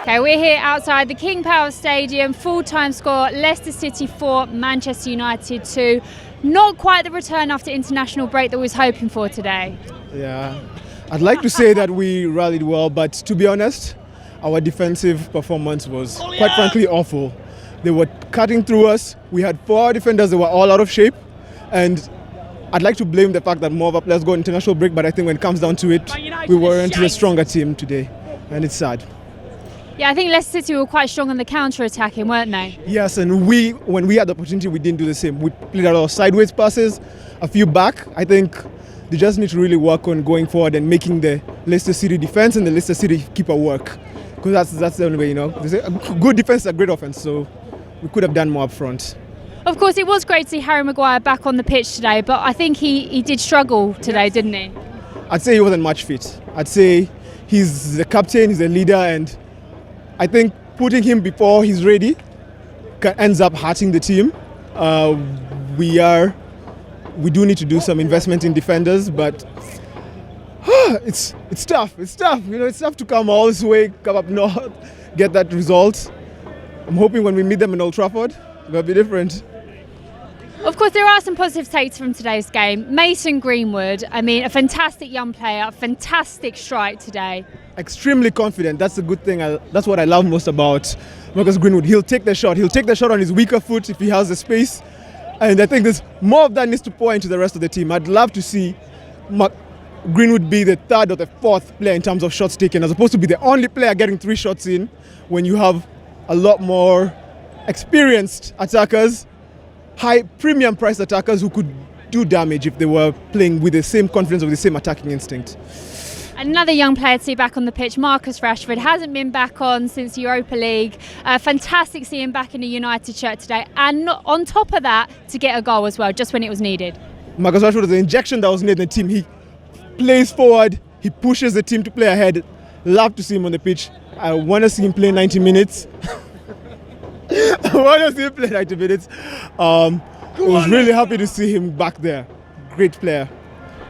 Okay, we're here outside the King Power Stadium. Full-time score, Leicester City 4, Manchester United 2. Not quite the return after international break that we was hoping for today. Yeah, I'd like to say that we rallied well, but to be honest, our defensive performance was quite frankly awful. They were cutting through us. We had 4 defenders that were all out of shape, and I'd like to blame the fact that more of our players go on international break, but I think when it comes down to it, we weren't the stronger team today, and it's sad. Yeah, I think Leicester City were quite strong on the counter-attacking, weren't they? Yes, and when we had the opportunity, we didn't do the same. We played a lot of sideways passes, a few back. I think they just need to really work on going forward and making the Leicester City defense and the Leicester City keeper work, because that's the only way, They say a good defense is a great offense, so we could have done more up front. Of course, it was great to see Harry Maguire back on the pitch today, but I think he did struggle today, didn't he? I'd say he wasn't much fit. I'd say he's the captain, he's the leader, and I think putting him before he's ready ends up hurting the team. We do need to do some investment in defenders, but it's tough. It's tough. It's tough to come all this way, come up north, get that result. I'm hoping when we meet them in Old Trafford, it'll be different. Of course, there are some positive takes from today's game. Mason Greenwood, a fantastic young player, fantastic strike today. Extremely confident. That's a good thing. That's what I love most about Marcus Greenwood. He'll take the shot. He'll take the shot on his weaker foot if he has the space. And I think there's more of that needs to pour into the rest of the team. I'd love to see Greenwood be the 3rd or the 4th player in terms of shots taken, as opposed to be the only player getting 3 shots in when you have a lot more experienced attackers, high premium price attackers who could do damage if they were playing with the same confidence or the same attacking instinct. Another young player to see back on the pitch, Marcus Rashford, hasn't been back on since the Europa League. Fantastic seeing him back in a United shirt today, and on top of that, to get a goal as well, just when it was needed. Marcus Rashford is the injection that was needed in the team. He plays forward, he pushes the team to play ahead. Love to see him on the pitch. I want to see him play 90 minutes. I want to see him play 90 minutes. I was really happy to see him back there. Great player.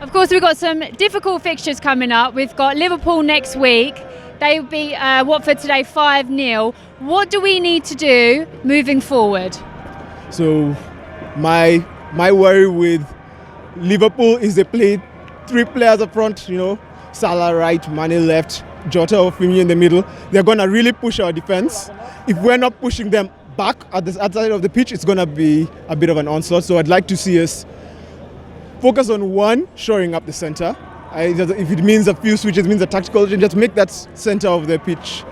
Of course, we've got some difficult fixtures coming up. We've got Liverpool next week. They beat Watford today 5-0. What do we need to do moving forward? So my worry with Liverpool is they play 3 players up front, Salah right, Mane left, Jota or Firmino in the middle. They're going to really push our defense. If we're not pushing them back at the outside of the pitch, it's going to be a bit of an onslaught. So I'd like to see us focus on shoring up the centre. If it means a few switches, it means a tactical, just make that centre of the pitch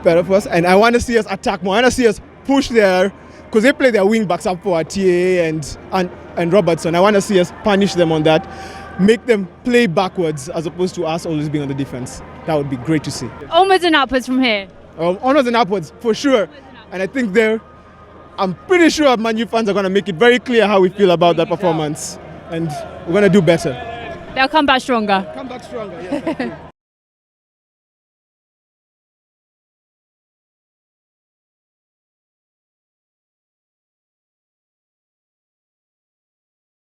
better for us. And I want to see us attack more. I want to see us push there, because they play their wing backs up for TA and Robertson. I want to see us punish them on that, make them play backwards as opposed to us always being on the defence. That would be great to see. Onwards and upwards from here. Onwards and upwards, for sure. And I think I'm pretty sure Man U fans are going to make it very clear how we feel about that performance. And we're going to do better. They'll come back stronger. Come back stronger, yeah.